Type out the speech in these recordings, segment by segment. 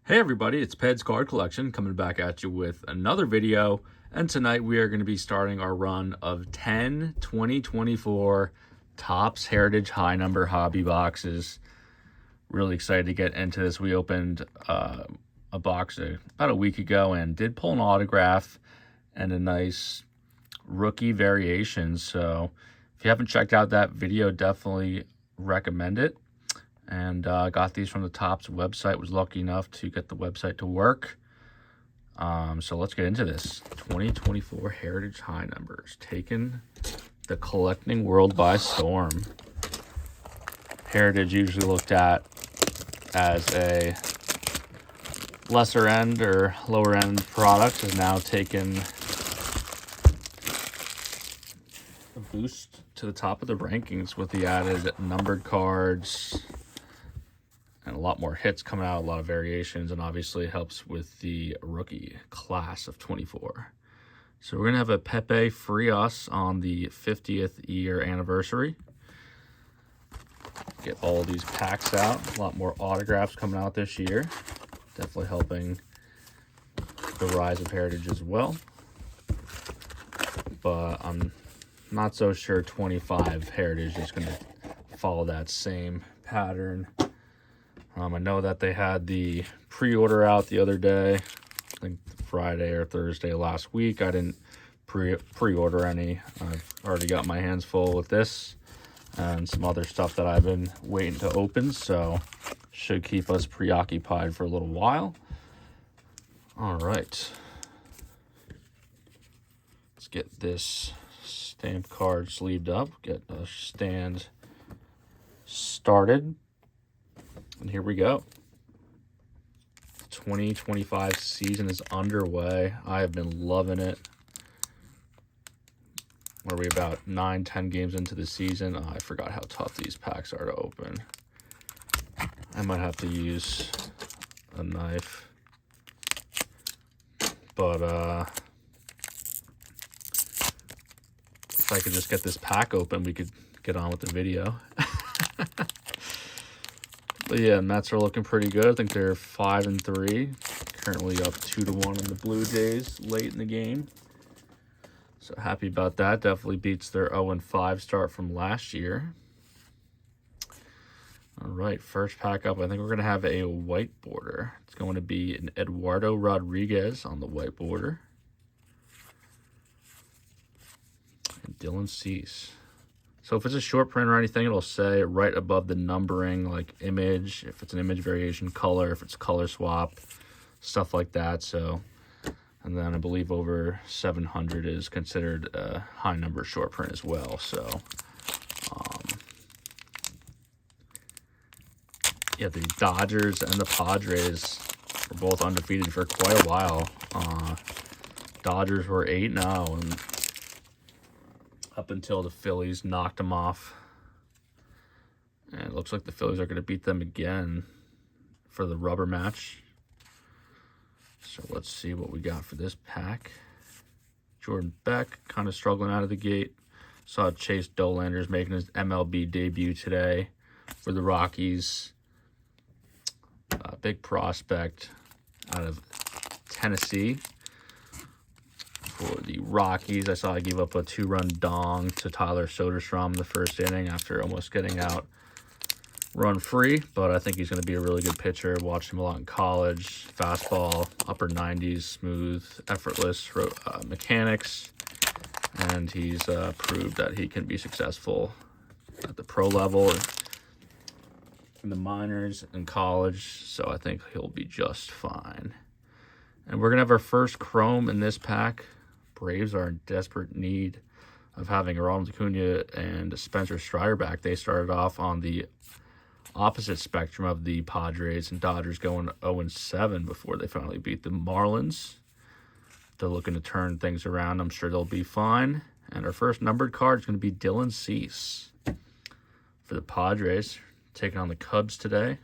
Hey everybody, it's Peds Card Collection coming back at you with another video, and tonight we are going to be starting our run of 10 2024 Topps Heritage High Number Hobby boxes. Really excited to get into this. We opened a box about a week ago and did pull an autograph and a nice rookie variation, so if you haven't checked out that video, definitely recommend it. And got these from the Topps website. Was lucky enough to get the website to work. So let's get into this. 2024 Heritage High Numbers, taking the collecting world by storm. Heritage usually looked at as a lesser end or lower end product has now taken a boost to the top of the rankings with the added numbered cards and a lot more hits coming out, a lot of variations, and obviously helps with the rookie class of 24. So we're going to have a Pepe Frias on the 50th year anniversary. Get all of these packs out. A lot more autographs coming out this year. Definitely helping the rise of Heritage as well. But I'm not so sure 25 Heritage is going to follow that same pattern. I know that they had the pre-order out the other day, I think Friday or Thursday last week. I didn't pre-order any. I've already got my hands full with this and some other stuff that I've been waiting to open, so should keep us preoccupied for a little while. All right. Let's get this stamped card sleeved up, get a stand started. And here we go. 2025 season is underway. I have been loving it. What are we, about 9-10 games into the season? Oh, I forgot how tough these packs are to open. I might have to use a knife. But if I could just get this pack open, we could get on with the video. But yeah, Mets are looking pretty good. I think they're 5-3. Currently up 2-1 on the Blue Jays late in the game. So happy about that. Definitely beats their 0-5 start from last year. All right, first pack up. I think we're going to have a white border. It's going to be an Eduardo Rodriguez on the white border. And Dylan Cease. So if it's a short print or anything, it'll say right above the numbering, like image, if it's an image variation, color, if it's color swap, stuff like that. So, and then I believe over 700 is considered a high number short print as well. So, yeah, the Dodgers and the Padres were both undefeated for quite a while. Dodgers were 8-0 and up until the Phillies knocked them off. And it looks like the Phillies are going to beat them again for the rubber match. So let's see what we got for this pack. Jordan Beck kind of struggling out of the gate. Saw Chase Dolander's making his MLB debut today for the Rockies. Big prospect out of Tennessee. For the Rockies, I saw I gave up a 2-run dong to Tyler Soderstrom in the first inning after almost getting out run free, but I think he's going to be a really good pitcher. Watched him a lot in college. Fastball, upper 90s, smooth, effortless mechanics, and he's proved that he can be successful at the pro level, in the minors, and college, so I think he'll be just fine. And we're going to have our first chrome in this pack. Braves are in desperate need of having Ronald Acuna and Spencer Strider back. They started off on the opposite spectrum of the Padres and Dodgers, going 0-7 before they finally beat the Marlins. They're looking to turn things around. I'm sure they'll be fine. And our first numbered card is going to be Dylan Cease for the Padres, taking on the Cubs today.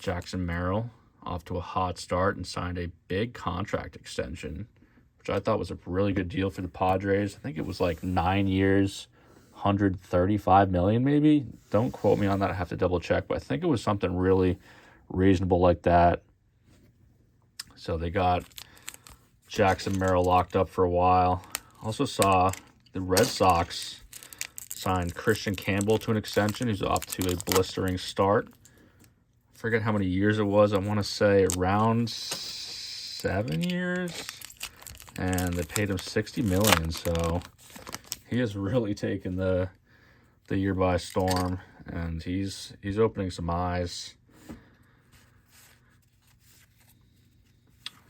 Jackson Merrill off to a hot start and signed a big contract extension, which I thought was a really good deal for the Padres. I think it was like 9 years, $135 million maybe. Don't quote me on that. I have to double check, but I think it was something really, reasonable like that. So they got Jackson Merrill locked up for a while. Also saw the Red Sox signed Christian Campbell to an extension. He's off to a blistering start. I forget how many years it was. I want to say around 7 years. And they paid him $60 million. So he has really taken the year by storm. And he's opening some eyes.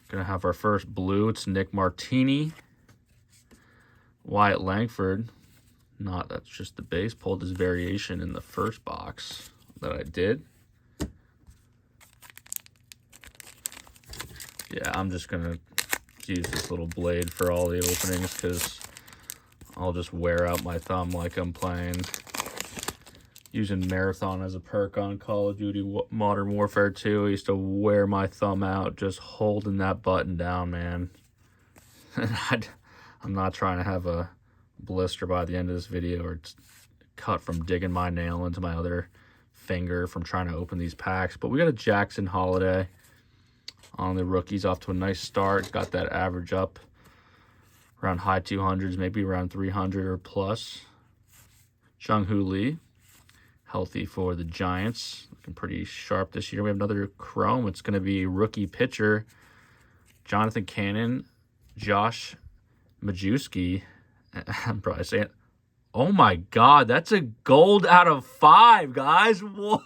Gonna have our first blue. It's Nick Martini. Wyatt Langford. That's just the base. Pulled his variation in the first box that I did. Yeah, I'm just gonna use this little blade for all the openings because I'll just wear out my thumb like I'm playing. Using Marathon as a perk on Call of Duty Modern Warfare 2. I used to wear my thumb out just holding that button down, man. I'm not trying to have a blister by the end of this video or cut from digging my nail into my other finger from trying to open these packs. But we got a Jackson Holiday on the rookies, off to a nice start. Got that average up around high 200s, maybe around 300 or plus. Jung-Hoo Lee. Healthy for the Giants. Looking pretty sharp this year. We have another chrome. It's going to be rookie pitcher Jonathan Cannon, Josh Majewski. I'm probably saying it. Oh my God, that's a gold out of 5, guys. What?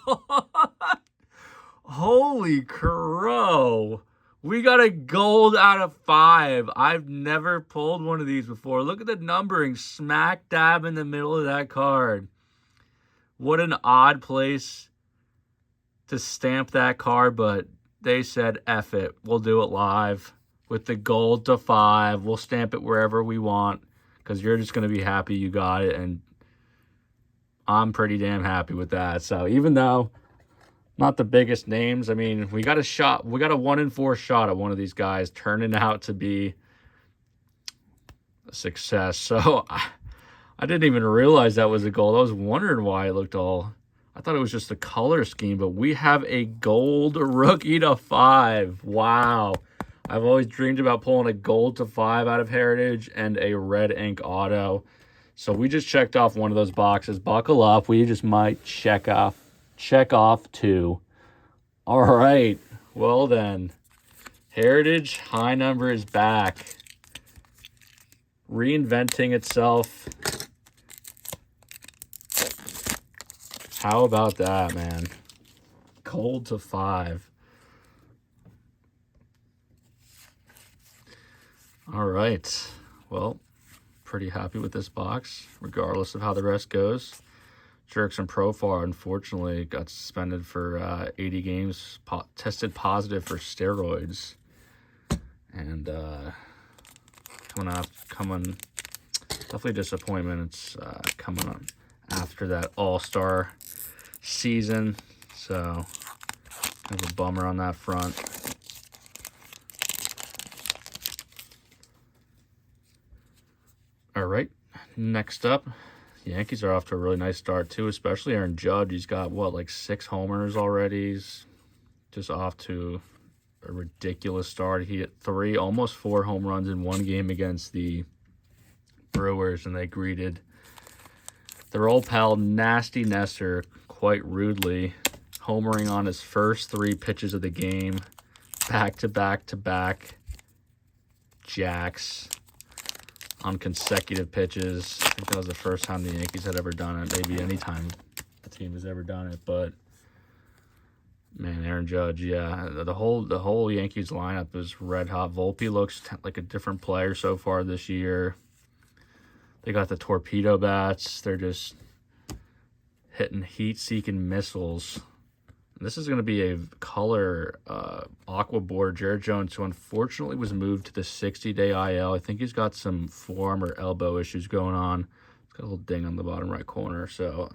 Holy crow. We got a gold out of 5. I've never pulled one of these before. Look at the numbering smack dab in the middle of that card. What an odd place to stamp that card, but they said, F it. We'll do it live with the gold to 5. We'll stamp it wherever we want because you're just going to be happy you got it, and I'm pretty damn happy with that. So even though not the biggest names, I mean, we got a 1-in-4 shot at one of these guys turning out to be a success. So I didn't even realize that was a gold. I was wondering why it looked all... I thought it was just the color scheme, but we have a gold rookie to 5. Wow. I've always dreamed about pulling a gold to 5 out of Heritage and a red ink auto. So we just checked off one of those boxes. Buckle up. We just might check off 2. All right. Well then, Heritage high number is back. Reinventing itself. How about that, man? Gold to 5. All right. Well, pretty happy with this box, regardless of how the rest goes. Jerkson Profar, unfortunately, got suspended for 80 games, tested positive for steroids. And coming, definitely disappointment. It's coming on after that All-Star season, so kind of a bummer on that front. All right, next up, Yankees are off to a really nice start too, especially Aaron Judge. He's got like 6 homers already. He's just off to a ridiculous start. He hit 3, almost 4 home runs in one game against the Brewers, and they greeted their old pal Nasty Nestor quite rudely, homering on his first 3 pitches of the game, back-to-back jacks on consecutive pitches. I think that was the first time the Yankees had ever done it. Maybe any time the team has ever done it, but man, Aaron Judge, yeah, the whole Yankees lineup is red hot. Volpe looks like a different player so far this year. They got the torpedo bats. They're just hitting heat-seeking missiles. This is going to be a color aqua board. Jared Jones, who unfortunately was moved to the 60-day IL. I think he's got some forearm or elbow issues going on. It's got a little ding on the bottom right corner. So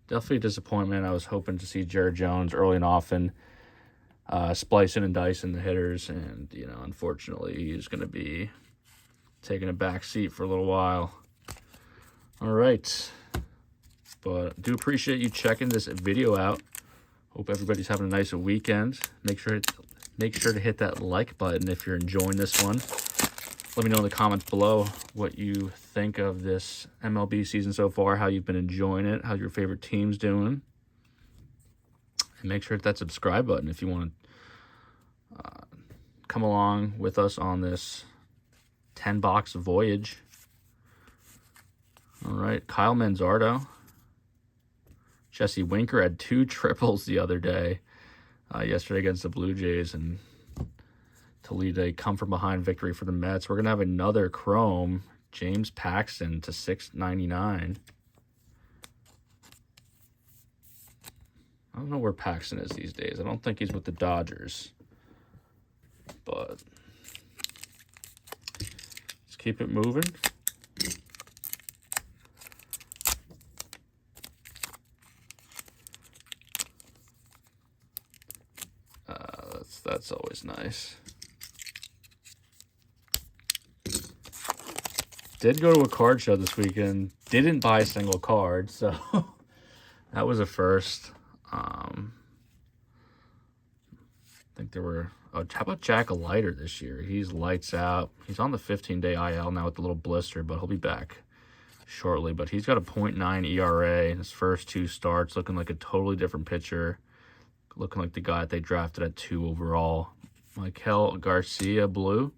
definitely a disappointment. I was hoping to see Jared Jones early and often splicing and dicing the hitters. And, unfortunately, he's going to be taking a back seat for a little while. All right. But I do appreciate you checking this video out. Hope everybody's having a nice weekend. Make sure to hit that like button if you're enjoying this one. Let me know in the comments below what you think of this MLB season so far, how you've been enjoying it, how your favorite team's doing. And make sure to hit that subscribe button if you want to come along with us on this 10-box voyage. All right, Kyle Manzardo. Jesse Winker had 2 triples the other day, yesterday against the Blue Jays, and to lead a come-from-behind victory for the Mets. We're going to have another Chrome, James Paxton to 699. I don't know where Paxton is these days. I don't think he's with the Dodgers. But let's keep it moving. That's always nice. Did go to a card show this weekend. Didn't buy a single card, so that was a first. I think there were... Oh, how about Jack Leiter this year? He's lights out. He's on the 15-day IL now with the little blister, but he'll be back shortly. But he's got a .9 ERA in his first 2 starts, looking like a totally different pitcher. Looking like the guy that they drafted at 2 overall. Michael Garcia, blue.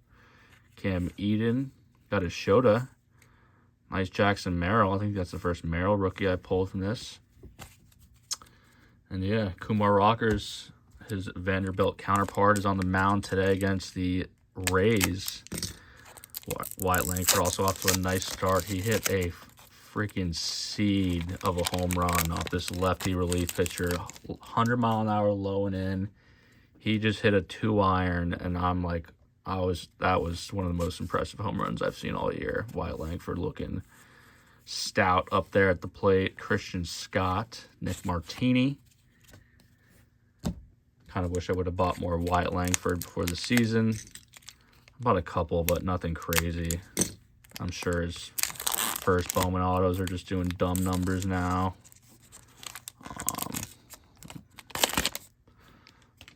Cam Eden. Got a Shota. Nice Jackson Merrill. I think that's the first Merrill rookie I pulled from this. And yeah, Kumar Rockers, his Vanderbilt counterpart, is on the mound today against the Rays. Wyatt Langford also off to a nice start. He hit a freaking seed of a home run off this lefty relief pitcher. 100-mile-an-hour low and in. He just hit a 2-iron, and I'm like, that was one of the most impressive home runs I've seen all year. Wyatt Langford looking stout up there at the plate. Christian Scott, Nick Martini. Kind of wish I would have bought more Wyatt Langford before the season. I bought a couple, but nothing crazy. I'm sure his first Bowman autos are just doing dumb numbers now.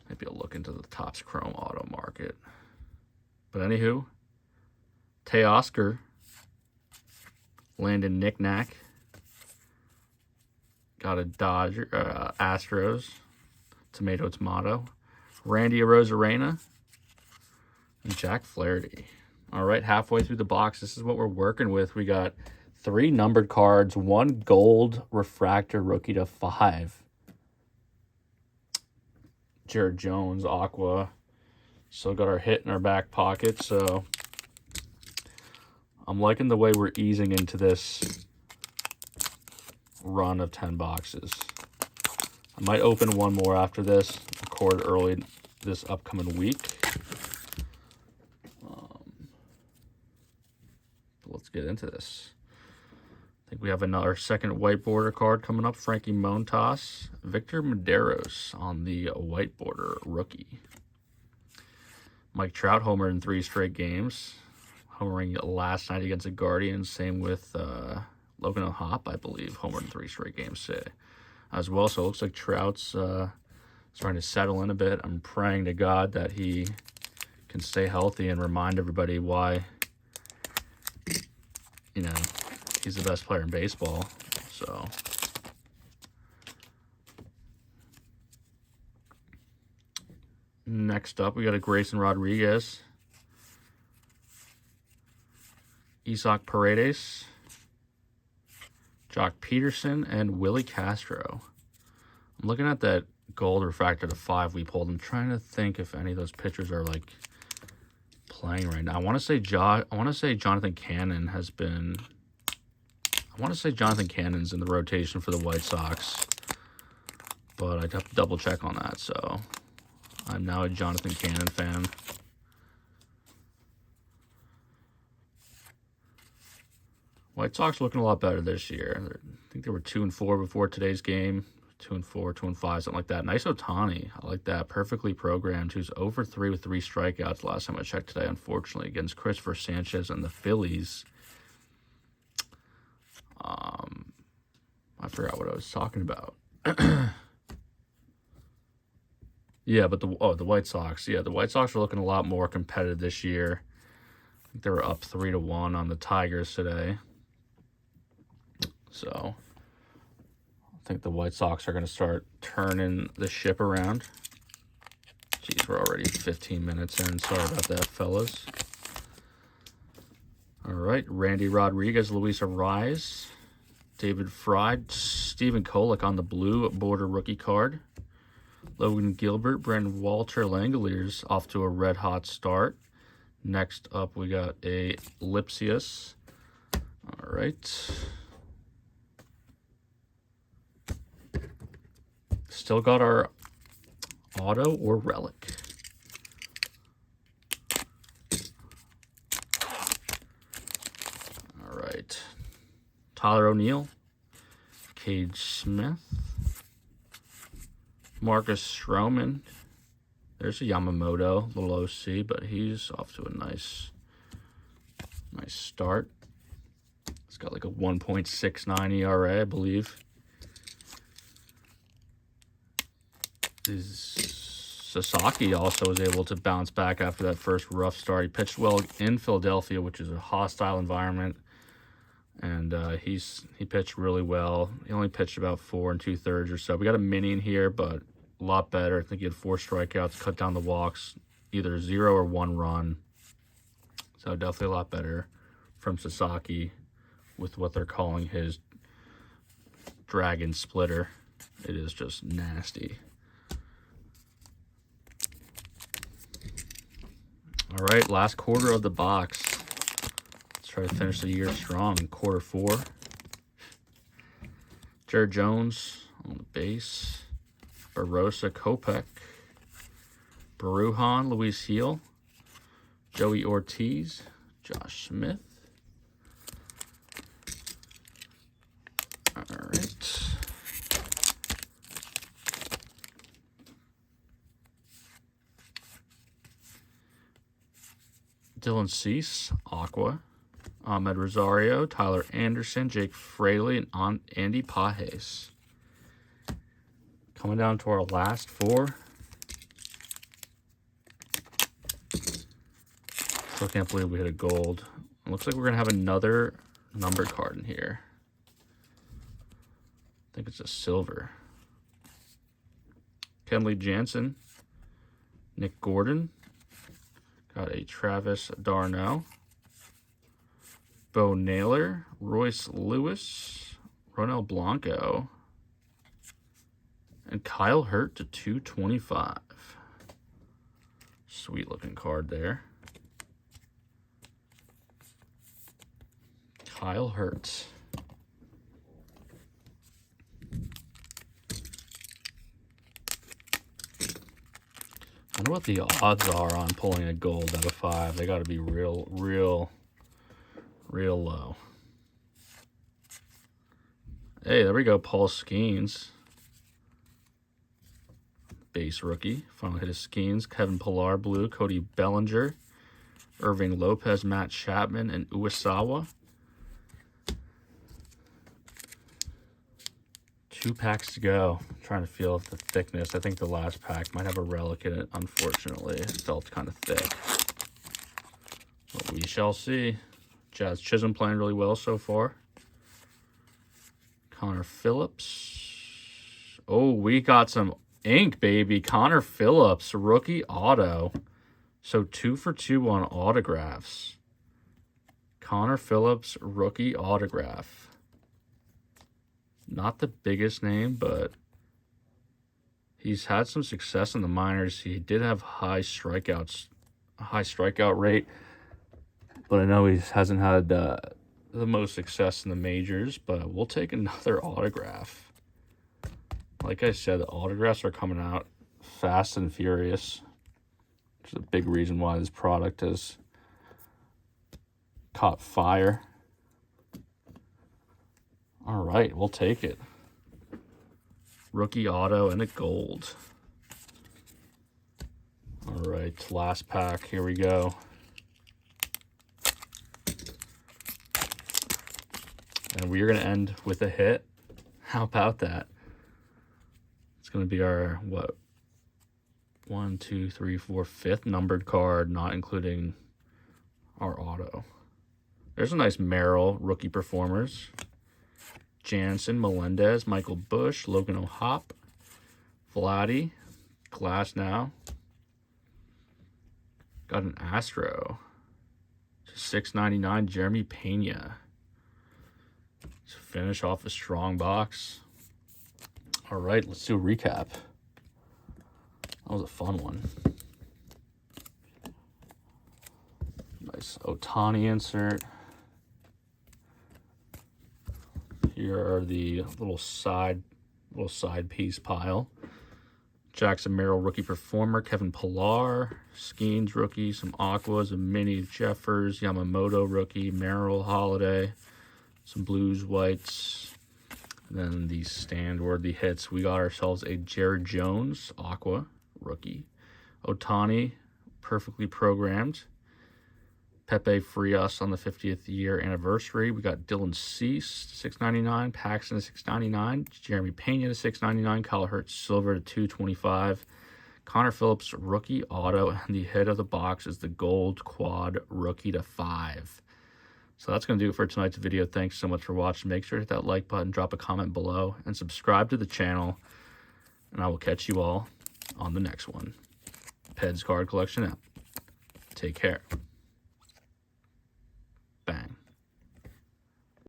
Maybe I'll look into the Topps Chrome auto market. But anywho, Teoscar, Landon Knick-Knack, got a Dodger, Astros, Tomato, Randy Arozarena, and Jack Flaherty. All right, halfway through the box, this is what we're working with. We got 3 numbered cards, 1 gold refractor rookie to 5. Jared Jones, Aqua. Still got our hit in our back pocket, so I'm liking the way we're easing into this run of 10 boxes. I might open one more after this, record early this upcoming week. Let's get into this. I think we have another second white border card coming up. Frankie Montas, Victor Medeiros on the white border rookie. Mike Trout homered in 3 straight games. Homering last night against the Guardians. Same with Logan O'Hoppe, I believe, homered in 3 straight games today as well. So it looks like Trout's starting to settle in a bit. I'm praying to God that he can stay healthy and remind everybody why, you know, he's the best player in baseball. So next up, we got a Grayson Rodriguez, Isaac Paredes, Jock Peterson, and Willie Castro. I'm looking at that gold refractor to 5 we pulled. I'm trying to think if any of those pitchers are like playing right now. I want to say Jonathan Cannon has been. I want to say Jonathan Cannon's in the rotation for the White Sox, but I'd have to double check on that. So I'm now a Jonathan Cannon fan. White Sox looking a lot better this year. I think they were 2-4 before today's game. 2-4, 2-5, something like that. Nice Ohtani. I like that. Perfectly programmed. He was 0-3 with 3 strikeouts last time I checked today, unfortunately, against Christopher Sanchez and the Phillies. I forgot what I was talking about. Yeah, but the White Sox. Yeah, the White Sox are looking a lot more competitive this year. I think they were up 3-1 on the Tigers today. So I think the White Sox are going to start turning the ship around. Geez, we're already 15 minutes in. Sorry about that, fellas. All right, Randy Rodriguez, Luis Ariz, David Fry, Stephen Kolek on the blue border rookie card. Logan Gilbert, Brandon Walter, Langoliers off to a red-hot start. Next up, we got a Lipsius. All right. Still got our auto or relic. All right. Tyler O'Neill, Cade Smith, Marcus Stroman. There's a Yamamoto, little OC, but he's off to a nice start. It's got like a 1.69 ERA, I believe. Sasaki also was able to bounce back after that first rough start. He pitched well in Philadelphia, which is a hostile environment, and he pitched really well. He only pitched about 4 2/3 or so. We got a mini in here, but a lot better. I think he had 4 strikeouts, cut down the walks, either 0 or 1 run. So definitely a lot better from Sasaki with what they're calling his dragon splitter. It is just nasty. All right, last quarter of the box. Let's try to finish the year strong in quarter 4. Jared Jones on the base. Barossa Kopech. Baruhan, Luis Heel. Joey Ortiz. Josh Smith. All right. Dylan Cease, Aqua. Ahmed Rosario, Tyler Anderson, Jake Fraley, and Andy Pajes. Coming down to our last 4. Still can't believe we hit a gold. It looks like we're going to have another numbered card in here. I think it's a silver. Kenley Jansen, Nick Gordon. Got a Travis d'Arnaud. Bo Naylor, Royce Lewis, Ronel Blanco, and Kyle Hurt to 225. Sweet looking card there. Kyle Hurt. I wonder what the odds are on pulling a gold out of 5. They got to be real low. Hey, there we go. Paul Skeens. Base rookie. Finally hit his Skeens. Kevin Pillar, blue. Cody Bellinger. Irving Lopez, Matt Chapman, and Uwasawa. 2 packs to go. I'm trying to feel the thickness. I think the last pack might have a relic in it, unfortunately. It felt kind of thick. But we shall see. Jazz Chisholm playing really well so far. Connor Phillips. Oh, we got some ink, baby. Connor Phillips, rookie auto. So 2 for 2 on autographs. Connor Phillips, rookie autograph. Not the biggest name, but he's had some success in the minors. He did have a high strikeout rate, but I know he hasn't had the most success in the majors. But we'll take another autograph. Like I said, the autographs are coming out fast and furious, which is a big reason why this product has caught fire. All right, we'll take it. Rookie auto and a gold. All right, last pack. Here we go. And we're going to end with a hit. How about that? It's going to be our, 1, 2, 3, 4, fifth numbered card, not including our auto. There's a nice Merrill rookie performers. Jansen, Melendez, Michael Bush, Logan O'Hop, Vladdy, Glass now. Got an Astro. $6.99, Jeremy Pena. To finish off a strong box. All right, let's do a recap. That was a fun one. Nice Ohtani insert. Here are the little side piece pile. Jackson Merrill rookie performer, Kevin Pillar, Skeens rookie, some Aquas, a mini Jeffers, Yamamoto rookie, Merrill Holiday, some blues, whites, and then the stand-worthy hits. We got ourselves a Jared Jones Aqua rookie, Ohtani perfectly programmed, Pepe Frias on the 50th year anniversary. We got Dylan Cease to $6.99, Paxton to $6.99, Jeremy Pena to $6.99, Kyle Hertz silver to $2.25, Connor Phillips rookie auto, and the hit of the box is the gold quad rookie to $5. So that's going to do it for tonight's video. Thanks so much for watching. Make sure to hit that like button, drop a comment below, and subscribe to the channel. And I will catch you all on the next one. Peds Card Collection out. Take care.